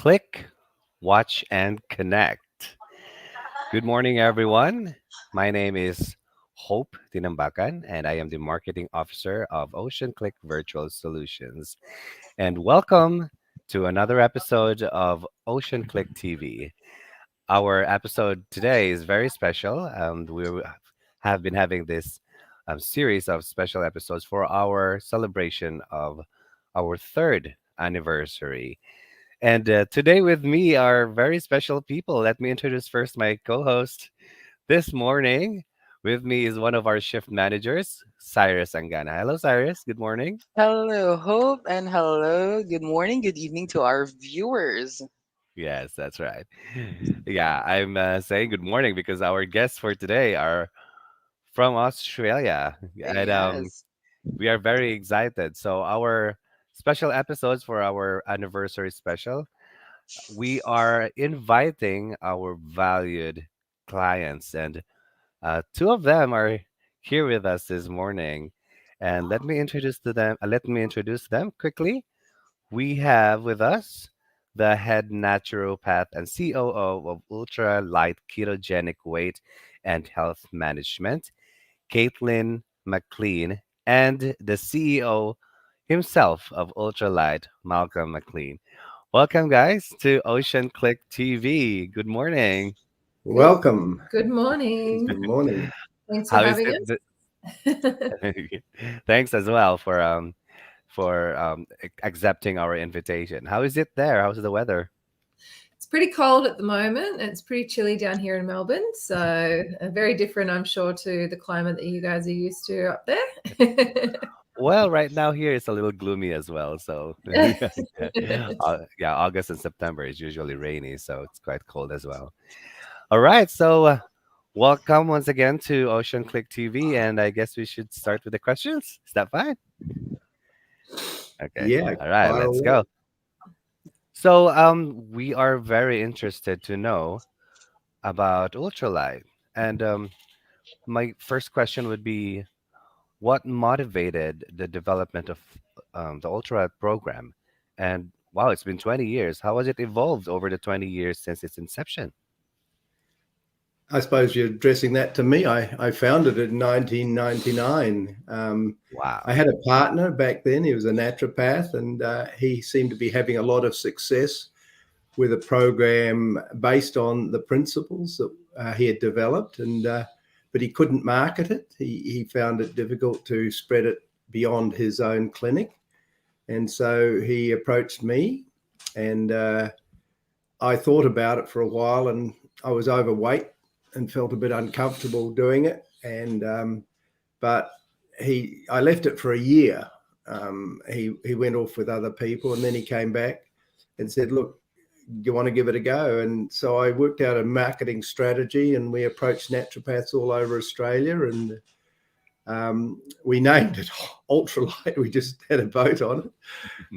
Click, watch, and connect. Good morning, everyone. My name is Hope Tinambakan, and I am the marketing officer of OceanClick Virtual Solutions. And welcome to another episode of OceanClick TV. Our episode today is very special. Have been having this series of special episodes for our celebration of our third anniversary. And today with me are very special people. Let me introduce first my co host this morning. With me is one of our shift managers, Cyrus Angana. Hello, Cyrus. Good morning. Hello, Hope, and hello, good morning, good evening to our viewers. Yes, that's right. Yeah, I'm saying good morning because our guests for today are from Australia. And Yes. we are very excited. So, our special episodes for our anniversary special, we are inviting our valued clients, and two of them are here with us this morning. And let me introduce them quickly. We have with us the head naturopath and COO of Ultra Lite Ketogenic Weight and Health Management, Caitlin McLean, and the CEO himself of Ultra Lite, Malcolm McLean. Welcome, guys, to Ocean Click TV. Good morning. Good Welcome. good morning. Good morning. Thanks for How is having it? us. Thanks as well for accepting our invitation. How is it there? How's the weather? It's pretty cold at the moment. It's pretty chilly down here in Melbourne, so very different, I'm sure, to the climate that you guys are used to up there. Well, right now here it's a little gloomy as well. So yeah, August and September is usually rainy, so it's quite cold as well. All right, so welcome once again to Ocean Click TV, and I guess we should start with the questions. Is that fine? Okay. Yeah, All right, fire let's away. go. So, we are very interested to know about ultralight, and my first question would be, what motivated the development of the ultralight program? And wow, it's been 20 years. How has it evolved over the 20 years since its inception? I suppose you're addressing that to me. I founded it in 1999. I Wow. had a partner back then. He was a naturopath, and he seemed to be having a lot of success with a program based on the principles that he had developed, and but he couldn't market it. He found it difficult to spread it beyond his own clinic, and so he approached me, and I thought about it for a while, and I was overweight and felt a bit uncomfortable doing it. And but I left it for a year. He went off with other people, and then he came back and said, "Look, you want to give it a go?" And so I worked out a marketing strategy, and we approached naturopaths all over Australia, and we named it Ultralight. We just had a vote on it,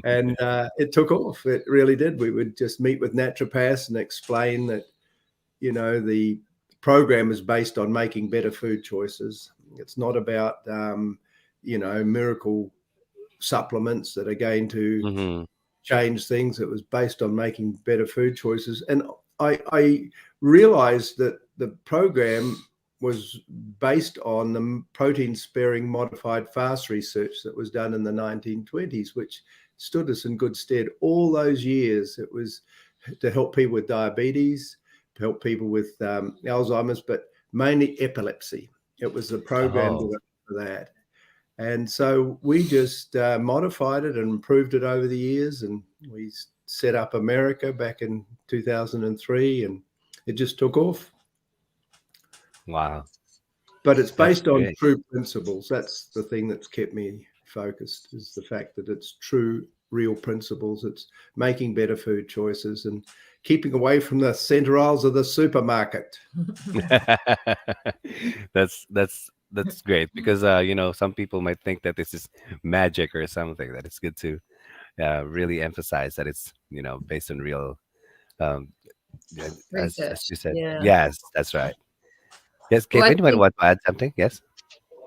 and it took off. It really did. We would just meet with naturopaths and explain that, the program is based on making better food choices. It's not about miracle supplements that are going to Hmm. change things. It was based on making better food choices. And I realized that the program was based on the protein sparing modified fast research that was done in the 1920s, which stood us in good stead all those years. It was to help people with diabetes, to help people with Alzheimer's, but mainly epilepsy. It was the program Oh, for that. And so we just modified it and improved it over the years. And we set up America back in 2003, and it just took off. wow. But it's That's based on great. true principles. That's the thing that's kept me focused, is the fact that it's true, real principles. It's making better food choices and keeping away from the center aisles of the supermarket. That's great because some people might think that this is magic or something. That it's good to really emphasize that it's based on real, um, yeah, as Research. you said. Yeah. Yes, that's right. Yes, Well, I Caitlin, you might think want to add something. Yes.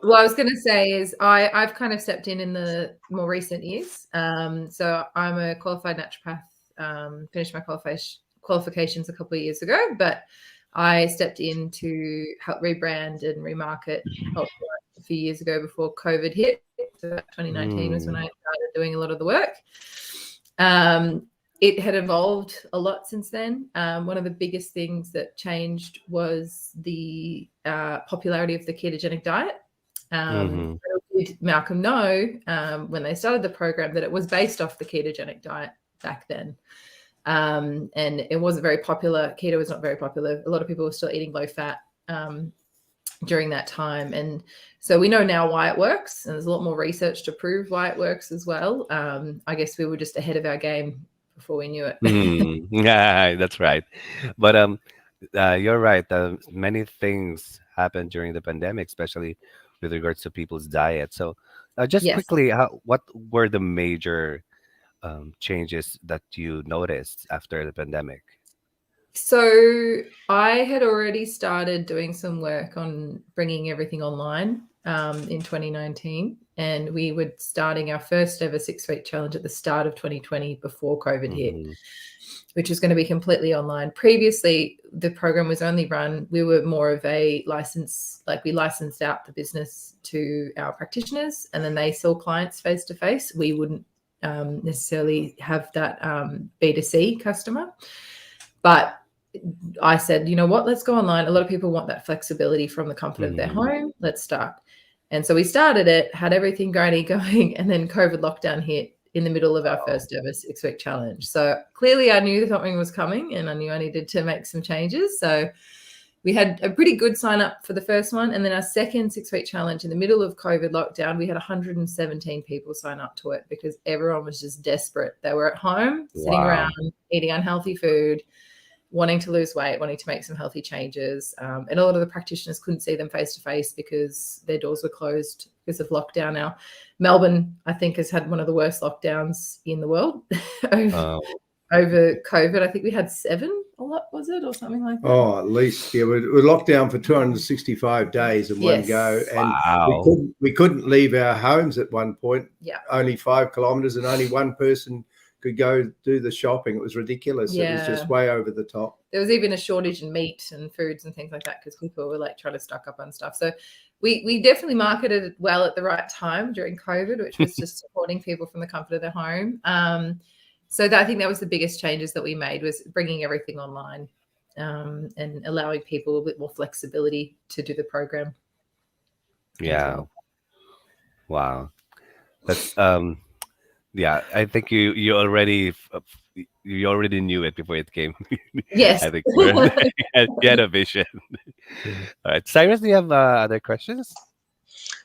what I was going to say is I've kind of stepped in the more recent years. So I'm a qualified naturopath finished my qualifications a couple of years ago, but I stepped in to help rebrand and remarket Ultra Lite a few years ago before COVID hit. So 2019 was when I started doing a lot of the work. It had evolved a lot since then. One of the biggest things that changed was the popularity of the ketogenic diet. Did Malcolm know when they started the program that it was based off the ketogenic diet back then. And it wasn't very popular. Keto was not very popular. A lot of people were still eating low fat during that time. And so we know now why it works. And there's a lot more research to prove why it works as well. I guess we were just ahead of our game before we knew it. Yeah, that's right. But you're right. Many things happened during the pandemic, especially with regards to people's diet. So just Yes. quickly, what were the major changes that you noticed after the pandemic? So I had already started doing some work on bringing everything online in 2019, and we were starting our first ever 6-week challenge at the start of 2020 before COVID hit, which was going to be completely online. Previously, the program was only run, we were more of a license, like we licensed out the business to our practitioners, and then they saw clients face to face. We wouldn't necessarily have that B2C customer. But I said, you know what, let's go online. A lot of people want that flexibility from the comfort of their home. Let's start. And so we started it, had everything going, and then COVID lockdown hit in the middle of our first ever 6-week challenge. So clearly I knew something was coming and I knew I needed to make some changes. So we had a pretty good sign up for the first one. And then our second 6-week challenge in the middle of COVID lockdown, we had 117 people sign up to it because everyone was just desperate. They were at home, sitting around, eating unhealthy food, wanting to lose weight, wanting to make some healthy changes. And a lot of the practitioners couldn't see them face to face because their doors were closed because of lockdown. Now, Melbourne, I think, has had one of the worst lockdowns in the world over COVID. I think we had 7 a lot, was it, or something like that? Oh, at least. Yeah, we locked down for 265 days in one go. And we couldn't leave our homes at one point. Yeah. Only 5 kilometres and only one person could go do the shopping. It was ridiculous. Yeah. It was just way over the top. There was even a shortage in meat and foods and things like that because people were like trying to stock up on stuff. So we definitely marketed it well at the right time during COVID, which was just supporting people from the comfort of their home. So I think that was the biggest changes that we made, was bringing everything online and allowing people a bit more flexibility to do the program. Yeah. Wow. That's yeah, I think you already knew it before it came. Yes. I think you had a vision. All right, Cyrus, do you have other questions?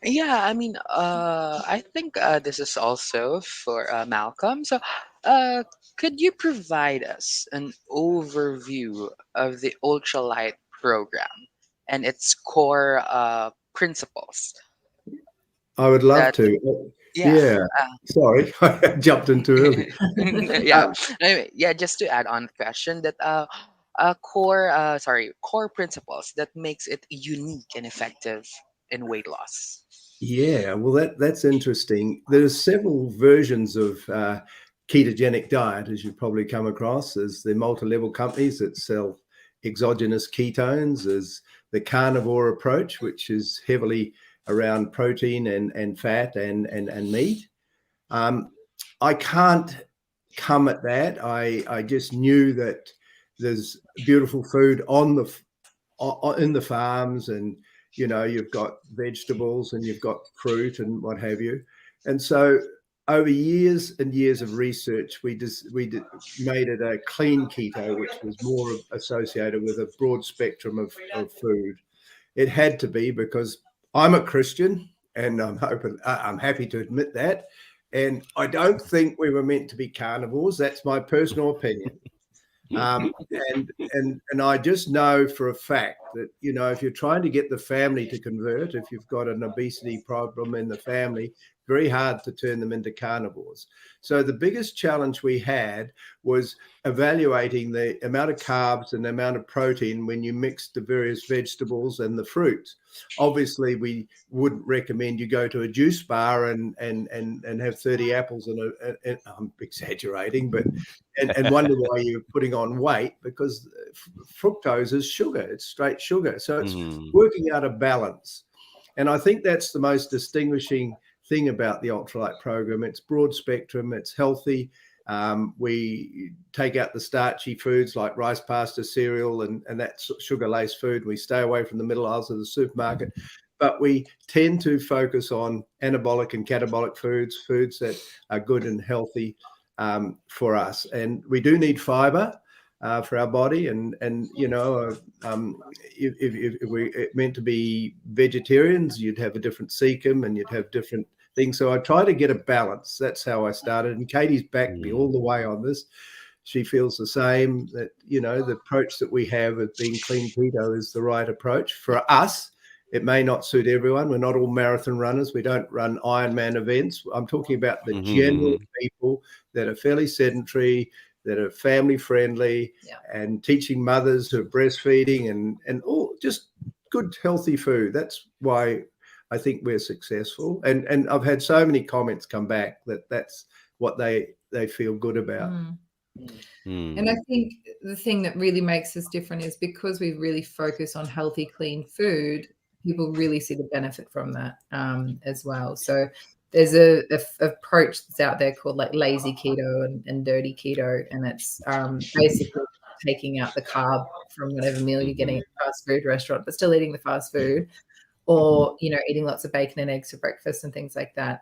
Yeah, I mean, I think this is also for Malcolm. So, could you provide us an overview of the UltraLite program and its core principles? I would love to. Yeah. Sorry, I jumped in too early. Anyway, just to add on the question that core principles that makes it unique and effective in weight loss. Yeah, well, that's interesting. There's several versions of ketogenic diet, as you've probably come across. There's the multi-level companies that sell exogenous ketones. There's the carnivore approach, which is heavily around protein and fat and meat. I can't come at that. I just knew that there's beautiful food in the farms, and you've got vegetables and you've got fruit and what have you. And so over years and years of research, we made it a clean keto, which was more associated with a broad spectrum of food. It had to be, because I'm a Christian, and I'm happy to admit that. And I don't think we were meant to be carnivores. That's my personal opinion. And I just know for a fact that, if you're trying to get the family to convert, if you've got an obesity problem in the family, very hard to turn them into carnivores. So the biggest challenge we had was evaluating the amount of carbs and the amount of protein when you mix the various vegetables and the fruits. Obviously, we wouldn't recommend you go to a juice bar and have 30 apples and I'm exaggerating, but and wonder why you're putting on weight, because fructose is sugar. It's straight sugar. So it's working out a balance. And I think that's the most distinguishing thing about the UltraLite program. It's broad spectrum, it's healthy. We take out the starchy foods like rice, pasta, cereal, and that sugar-laced food. We stay away from the middle aisles of the supermarket. But we tend to focus on anabolic and catabolic foods that are good and healthy for us. And we do need fiber for our body. And if we meant to be vegetarians, you'd have a different cecum and you'd have different things. So I try to get a balance. That's how I started. And Katie's backed me all the way on this. She feels the same, that, the approach that we have of being clean keto is the right approach for us. It may not suit everyone. We're not all marathon runners. We don't run Ironman events. I'm talking about the general people that are fairly sedentary, that are family friendly, and teaching mothers who are breastfeeding and all just good, healthy food. That's why I think we're successful. And I've had so many comments come back that that's what they feel good about. And I think the thing that really makes us different is because we really focus on healthy, clean food, people really see the benefit from that as well. So there's a approach that's out there called like lazy keto and dirty keto. And it's basically taking out the carb from whatever meal you're getting at a fast food restaurant, but still eating the fast food, or, eating lots of bacon and eggs for breakfast and things like that.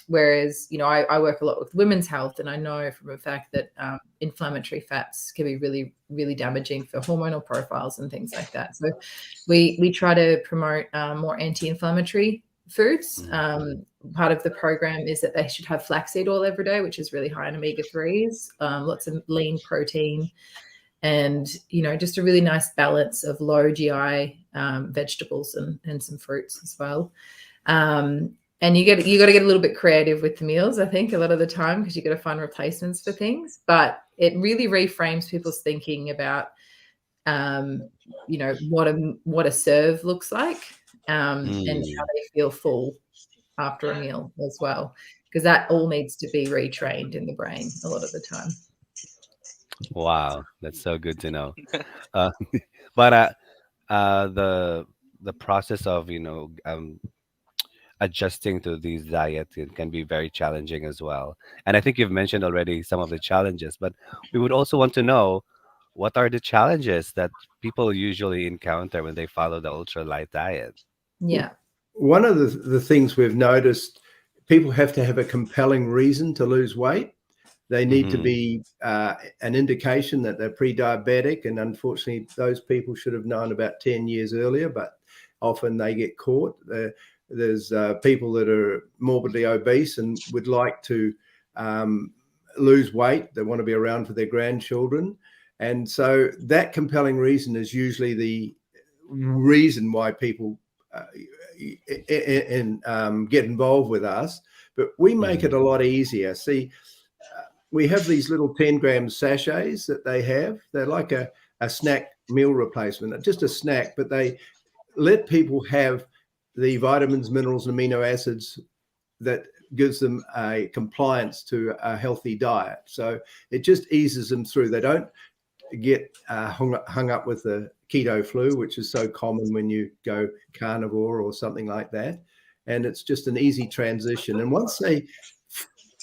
Whereas, I work a lot with women's health, and I know from a fact that inflammatory fats can be really, really damaging for hormonal profiles and things like that. So we try to promote more anti-inflammatory foods. Part of the program is that they should have flaxseed oil every day, which is really high in omega-3s, lots of lean protein, and, just a really nice balance of low GI vegetables and some fruits as well. And you got to get a little bit creative with the meals, I think, a lot of the time, because you got to find replacements for things. But it really reframes people's thinking about, what a serve looks like, and how they feel full after a meal as well, because that all needs to be retrained in the brain a lot of the time. Wow, that's so good to know. Uh, but the process of adjusting to these diets, it can be very challenging as well. And I think you've mentioned already some of the challenges, but we would also want to know, what are the challenges that people usually encounter when they follow the ultra light diet? Yeah. One of the things we've noticed, people have to have a compelling reason to lose weight. They need to be an indication that they're pre-diabetic, and unfortunately, those people should have known about 10 years earlier, but often they get caught. There's people that are morbidly obese and would like to lose weight. They want to be around for their grandchildren. And so that compelling reason is usually the reason why people get involved with us. But we make it a lot easier. See, we have these little 10-gram sachets that they have. They're like a snack meal replacement, just a snack, but they let people have the vitamins, minerals, and amino acids that gives them a compliance to a healthy diet. So it just eases them through. They don't get hung up with the keto flu, which is so common when you go carnivore or something like that. And it's just an easy transition. And once they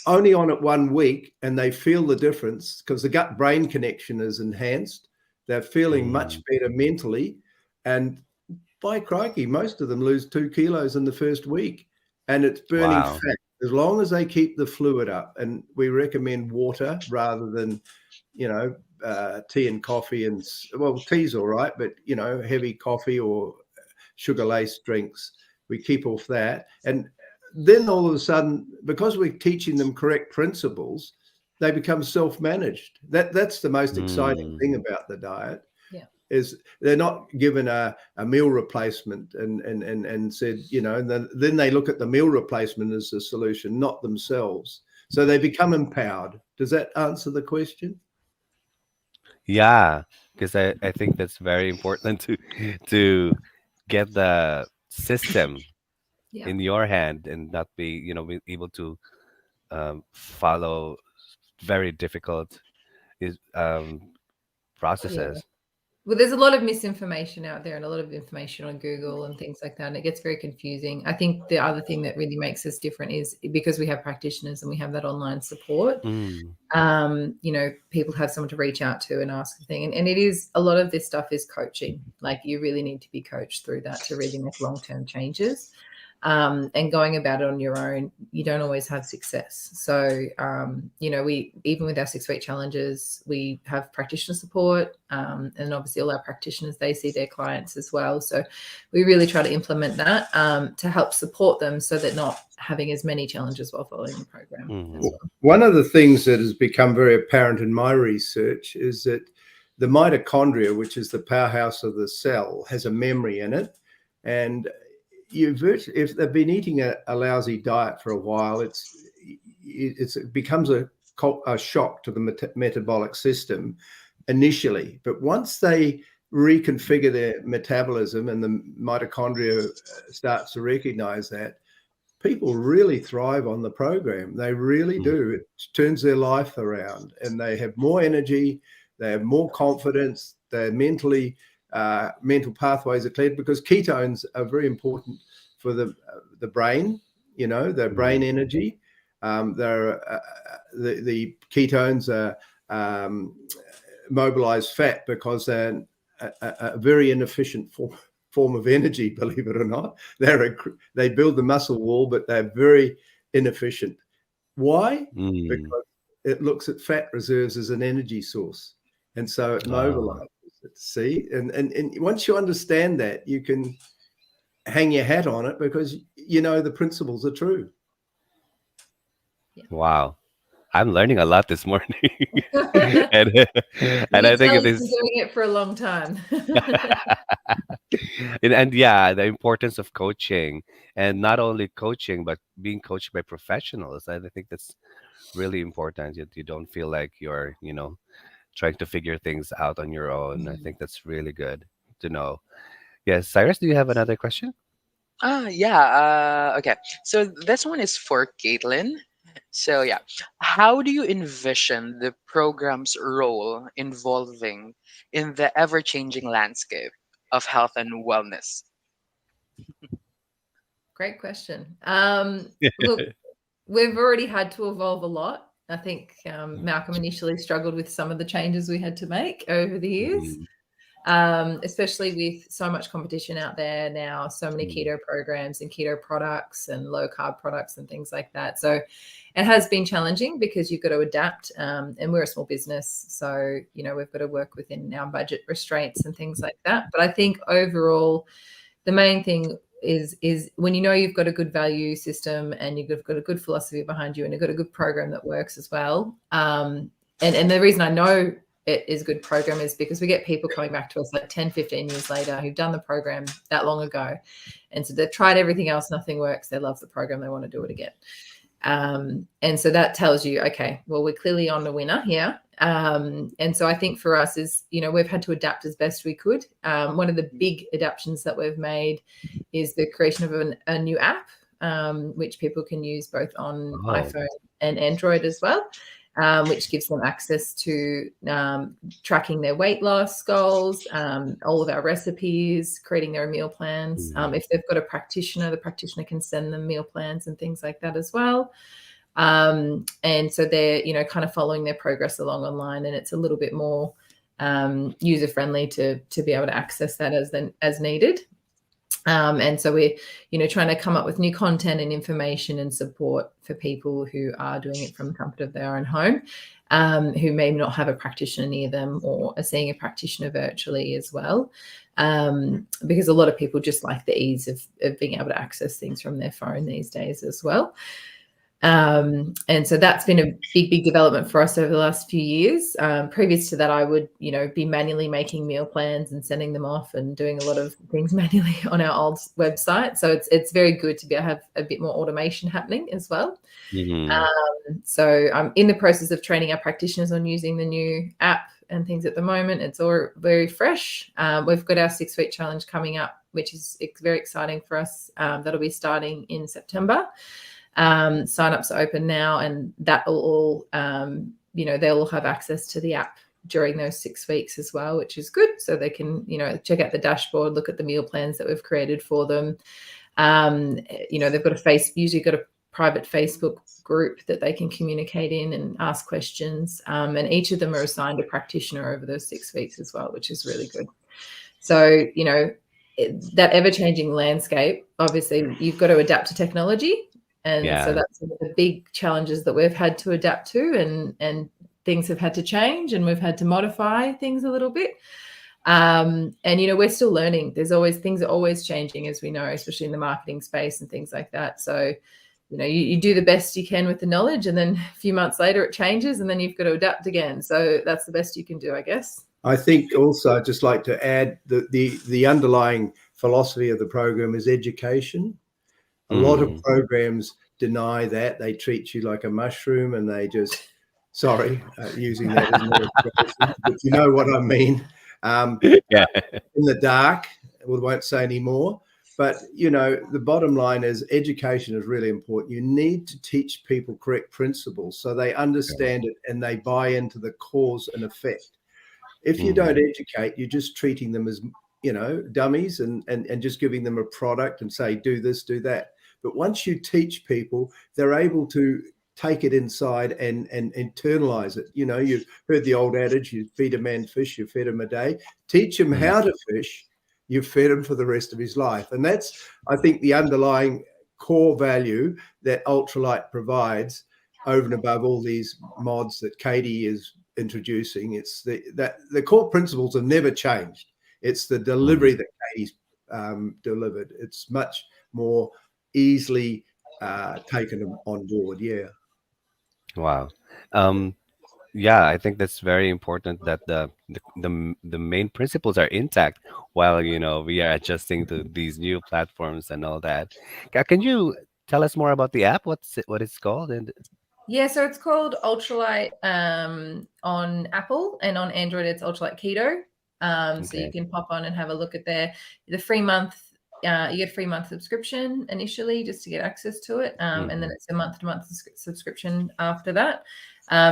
only on it 1 week and they feel the difference, because the gut-brain connection is enhanced, they're feeling much better mentally. And by crikey, most of them lose 2 kilos in the first week. And it's burning fat, as long as they keep the fluid up. And we recommend water rather than, tea and coffee. And, well, tea's all right, but, heavy coffee or sugar-laced drinks, we keep off that. And then all of a sudden, because we're teaching them correct principles, they become self-managed. That's the most exciting thing about the diet. Yeah. is they're not given a meal replacement and said, and then they look at the meal replacement as a solution, not themselves. So they become empowered. Does that answer the question? Yeah, because I think that's very important to get the system Yeah. in your hand and not be, be able to follow very difficult is Yeah. processes. Well, there's a lot of misinformation out there and a lot of information on Google and things like that, and it gets very confusing. I think the other thing that really makes us different is because we have practitioners and we have that online support. Mm. People have someone to reach out to and ask a thing, and it is a lot of this stuff is coaching. Like, you really need to be coached through that to really make long-term changes. And going about it on your own, you don't always have success. So, we, even with our 6-week challenges, we have practitioner support, and obviously all our practitioners, they see their clients as well. So we really try to implement that to help support them so they're not having as many challenges while following the program as well. One of the things that has become very apparent in my research is that the mitochondria, which is the powerhouse of the cell, has a memory in it. And if they've been eating a lousy diet for a while, it becomes a shock to the metabolic system initially. But once they reconfigure their metabolism and the mitochondria starts to recognize that, people really thrive on the program. They really do. It turns their life around, and they have more energy, they have more confidence, they're mental pathways are cleared, because ketones are very important for the brain, the brain energy. The ketones mobilize fat because they're a very inefficient form of energy, believe it or not. They build the muscle wall, but they're very inefficient. Why? Because it looks at fat reserves as an energy source, and so it mobilizes it. See, and once you understand that, you can hang your hat on it, because the principles are true. Wow. I'm learning a lot this morning. and I think You've it been is doing it for a long time. and yeah, the importance of coaching, and not only coaching but being coached by professionals. I think that's really important. You don't feel like you're, trying to figure things out on your own. I think that's really good to know. Yes, Cyrus, do you have another question? Yeah. Okay. So this one is for Caitlin. So yeah, how do you envision the program's role involving in the ever-changing landscape of health and wellness? Great question. Look, we've already had to evolve a lot. I think Malcolm initially struggled with some of the changes we had to make over the years, especially with so much competition out there now, so many keto programs and keto products and low carb products and things like that. So it has been challenging because you've got to adapt, and we're a small business. So, we've got to work within our budget restraints and things like that. But I think overall, the main thing is when you've got a good value system and you've got a good philosophy behind you and you've got a good program that works as well. And the reason I know it is a good program is because we get people coming back to us like 10, 15 years later who've done the program that long ago. And so they've tried everything else, nothing works. They love the program. They want to do it again. And so that tells you, okay, well, we're clearly on a winner here. And so I think for us is, we've had to adapt as best we could. One of the big adaptations that we've made is the creation of a new app, which people can use both on iPhone and Android as well, which gives them access to tracking their weight loss goals, all of our recipes, creating their meal plans. If they've got a practitioner, the practitioner can send them meal plans and things like that as well. And so they're, kind of following their progress along online, and it's a little bit more user friendly to be able to access that as needed. And so we're, trying to come up with new content and information and support for people who are doing it from the comfort of their own home, who may not have a practitioner near them or are seeing a practitioner virtually as well. Because a lot of people just like the ease of being able to access things from their phone these days as well. And so that's been a big development for us over the last few years. Previous to that, I would, be manually making meal plans and sending them off and doing a lot of things manually on our old website. So it's very good to be able to have a bit more automation happening as well. Mm-hmm. So I'm in the process of training our practitioners on using the new app and things at the moment. It's all very fresh. We've got our 6-week challenge coming up, which is very exciting for us. That'll be starting in September. Sign-ups are open now, and that will all, they'll all have access to the app during those 6 weeks as well, which is good. So they can, check out the dashboard, look at the meal plans that we've created for them. They've got usually got a private Facebook group that they can communicate in and ask questions. And each of them are assigned a practitioner over those 6 weeks as well, which is really good. So, that ever-changing landscape, obviously you've got to adapt to technology. And so that's one of the big challenges that we've had to adapt to, and things have had to change, and we've had to modify things a little bit. And we're still learning. Things are always changing, as we know, especially in the marketing space and things like that. So you do the best you can with the knowledge, and then a few months later it changes, and then you've got to adapt again. So that's the best you can do, I guess. I think also I'd just like to add that the underlying philosophy of the program is education. A lot of programs deny that. They treat you like a mushroom, and they just, using that as an illustration, but you know what I mean. In the dark, we won't say any more. But, the bottom line is education is really important. You need to teach people correct principles so they understand it and they buy into the cause and effect. If you don't educate, you're just treating them as, dummies and just giving them a product and say, do this, do that. But once you teach people, they're able to take it inside and internalize it. You've heard the old adage, you feed a man fish, you feed him a day. Teach him how to fish, you've fed him for the rest of his life. And that's, I think, the underlying core value that UltraLite provides over and above all these mods that Katie is introducing. It's that the core principles have never changed. It's the delivery that Katie's delivered. It's much more easily taken on board. Wow. I think that's very important that the main principles are intact while we are adjusting to these new platforms and all that. Can you tell us more about the app? What it's called? And Yeah, so it's called UltraLite on Apple, and on Android it's UltraLite Keto. So you can pop on and have a look at the free month. You get a free month subscription initially just to get access to it, and then it's a month-to-month subscription after that.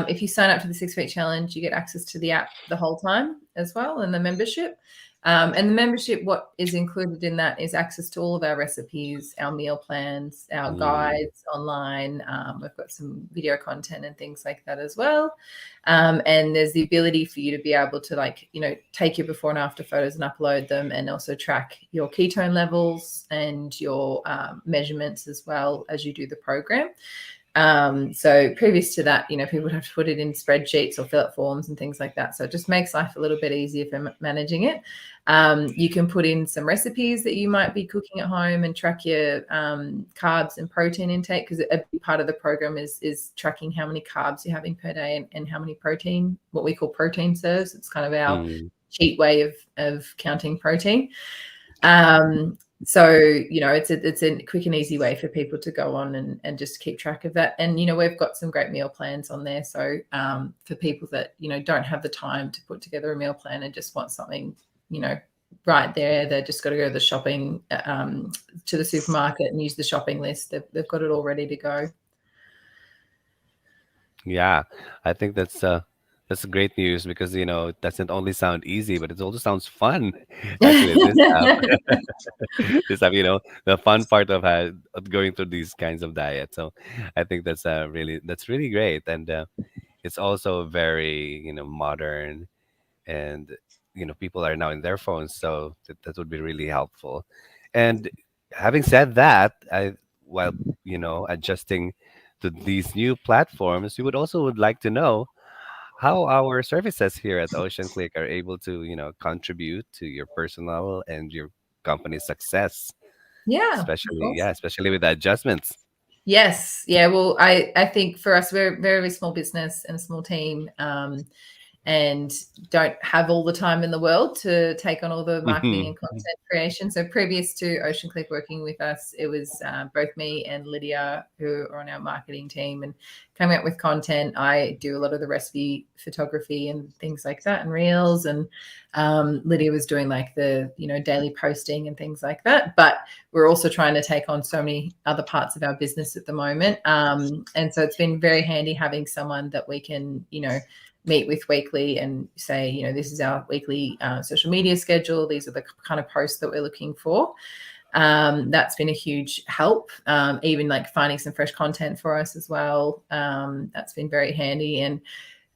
If you sign up to the 6-week challenge, you get access to the app the whole time as well, and the membership. And the membership, what is included in that is access to all of our recipes, our meal plans, our guides online. We've got some video content and things like that as well. And there's the ability for you to be able to take your before and after photos and upload them, and also track your ketone levels and your measurements as well as you do the program. So previous to that, people would have to put it in spreadsheets or fill out forms and things like that. So it just makes life a little bit easier for managing it. You can put in some recipes that you might be cooking at home and track your carbs and protein intake, because a big part of the program is tracking how many carbs you're having per day and how many protein, what we call protein serves. It's kind of our cheat way of counting protein. So, it's a quick and easy way for people to go on and just keep track of that. And, we've got some great meal plans on there. So for people that, don't have the time to put together a meal plan and just want something, right there, they've just got to go to the shopping, to the supermarket and use the shopping list. They've got it all ready to go. Yeah, I think that's great news, because it doesn't only sound easy, but it also sounds fun. Actually, this app, the fun part of going through these kinds of diets. So I think that's really great, and it's also very modern, and people are now in their phones, so that would be really helpful. And having said that, while adjusting to these new platforms, we would like to know how our services here at OceanClick are able to, contribute to your personal and your company's success, Yeah, especially with the adjustments. Yes. Yeah. Well, I think for us, we're a very small business and a small team. And don't have all the time in the world to take on all the marketing and content creation. So previous to OceanClick working with us, it was both me and Lydia who are on our marketing team and coming up with content. I do a lot of the recipe photography and things like that and reels. And Lydia was doing like the, daily posting and things like that. But we're also trying to take on so many other parts of our business at the moment. And so it's been very handy having someone that we can, meet with weekly and say, this is our weekly social media schedule. These are the kind of posts that we're looking for. That's been a huge help. Even like finding some fresh content for us as well. That's been very handy. And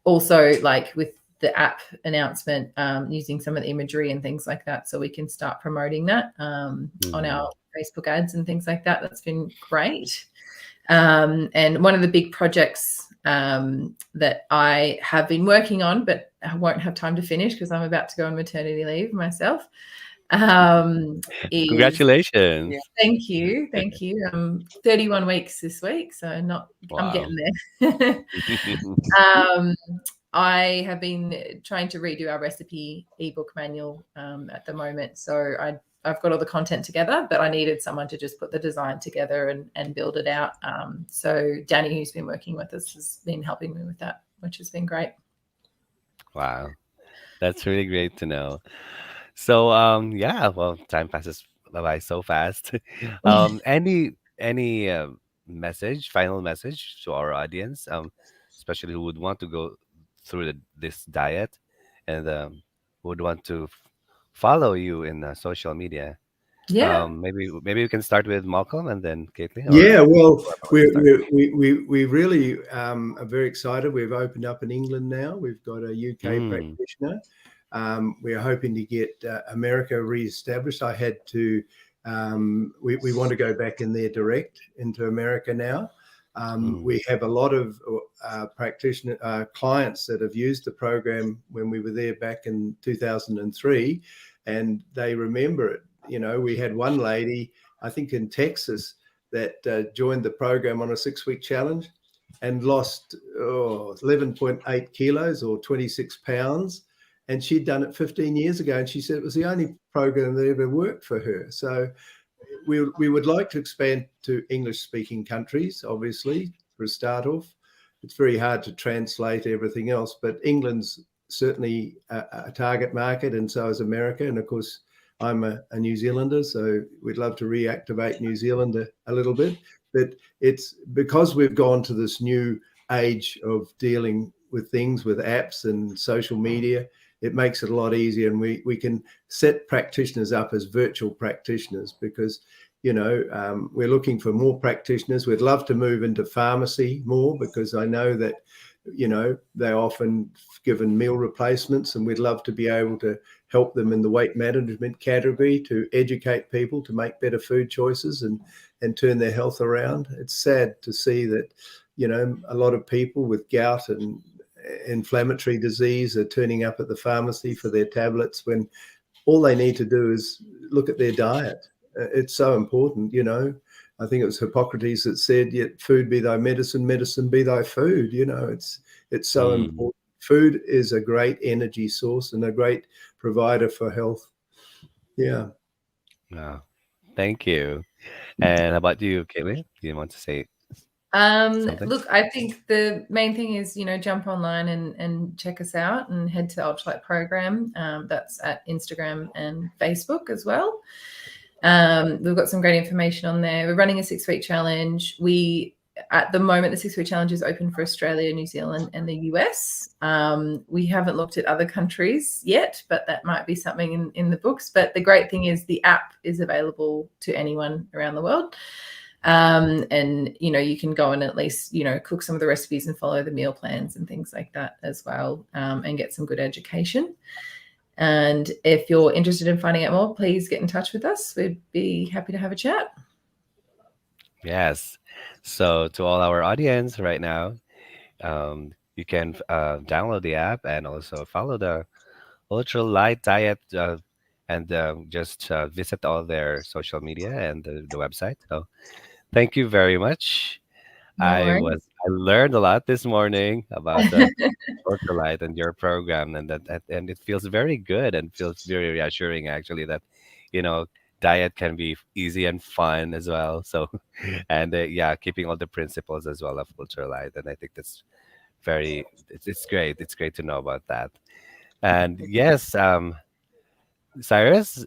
also like with the app announcement, using some of the imagery and things like that, so we can start promoting that on our Facebook ads and things like that. That's been great. And one of the big projects that I have been working on, but I won't have time to finish because I'm about to go on maternity leave myself. Congratulations. Yeah. Thank you. 31 weeks this week, so I'm Wow. getting there. I have been trying to redo our recipe ebook manual at the moment. So I've got all the content together, but I needed someone to just put the design together and build it out. So Danny, who's been working with us, has been helping me with that, which has been great. Wow. That's really great to know. So yeah, well, time passes by so fast. Any final message to our audience, especially who would want to go through this diet and would want to follow you in social media? Yeah. Maybe we can start with Malcolm and then Caitlin, or Yeah, well, whoever wants to we start. we really are very excited. We've opened up in England now. We've got a UK Mm, practitioner. We are hoping to get America re-established. I had to. We want to go back in there direct into America now. mm, We have a lot of practitioner clients that have used the program when we were there back in 2003, and they remember it. We had one lady, I think in Texas, that joined the program on a 6-week challenge and lost 11.8 kilos or 26 pounds. And she'd done it 15 years ago. And she said it was the only program that ever worked for her. So we would like to expand to English speaking countries, obviously, for a start off. It's very hard to translate everything else, but England's certainly a target market, and so is America. And of course, I'm a New Zealander, so we'd love to reactivate New Zealand a little bit. But it's because we've gone to this new age of dealing with things with apps and social media, it makes it a lot easier. And we can set practitioners up as virtual practitioners because, we're looking for more practitioners. We'd love to move into pharmacy more because I know that, they're often given meal replacements, and we'd love to be able to help them in the weight management category to educate people to make better food choices and turn their health around. It's sad to see that, a lot of people with gout and inflammatory disease are turning up at the pharmacy for their tablets when all they need to do is look at their diet. It's so important. I think it was Hippocrates that said, "Yet food be thy medicine, medicine be thy food." It's so mm. important. Food is a great energy source and a great provider for health. Yeah. Wow. Thank you. And how about you, Caitlin? Do you want to say something? Look, I think the main thing is, jump online and check us out and head to UltraLite program. That's at Instagram and Facebook as well. We've got some great information on there. We're running a 6-week challenge. At the moment, the 6-week challenge is open for Australia, New Zealand, and the US. We haven't looked at other countries yet, but that might be something in the books. But the great thing is the app is available to anyone around the world. And you can go and at least cook some of the recipes and follow the meal plans and things like that as well, and get some good education. And if you're interested in finding out more, please get in touch with us. We'd be happy to have a chat. Yes. So to all our audience right now, you can download the app and also follow the Ultra Light Diet, and just visit all their social media and the website. So thank you very much. No worries. I learned a lot this morning about the ultralight and your program, and and it feels very good and feels very reassuring actually that, you know, diet can be easy and fun as well. So, and yeah, keeping all the principles as well of ultralight, and I think that's very it's great. It's great to know about that. And yes, Cyrus,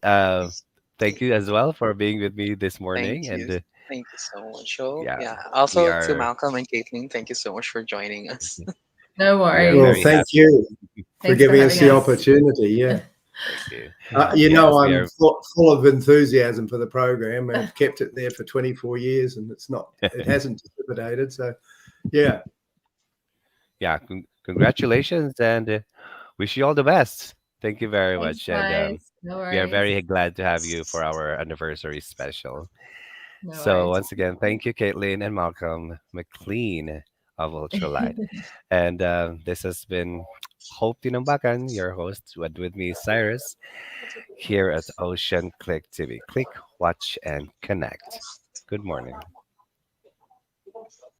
thank you as well for being with me this Thank morning. you. And Thank you so much, Hope. yeah, Yeah. we Also to are Malcolm and Caitlin, thank you so much for joining us. No we are Well, very worries. thank happy. you for Thanks for giving us having the us. opportunity. Yeah. Thank you. You know, Yes, we I'm are. full of enthusiasm for the program. I've kept it there for 24 years and it hasn't dissipated. So, yeah. Yeah, congratulations and wish you all the best. Thank you very Thanks, much. And guys. No we are worries. very glad to have you for our anniversary special. No So, worries. once again, thank you, Caitlin and Malcolm McLean of Ultralight. And this has been Hope Tinambakan, your host, with me, Cyrus, here at Ocean Click TV. Click, watch, and connect. Good morning.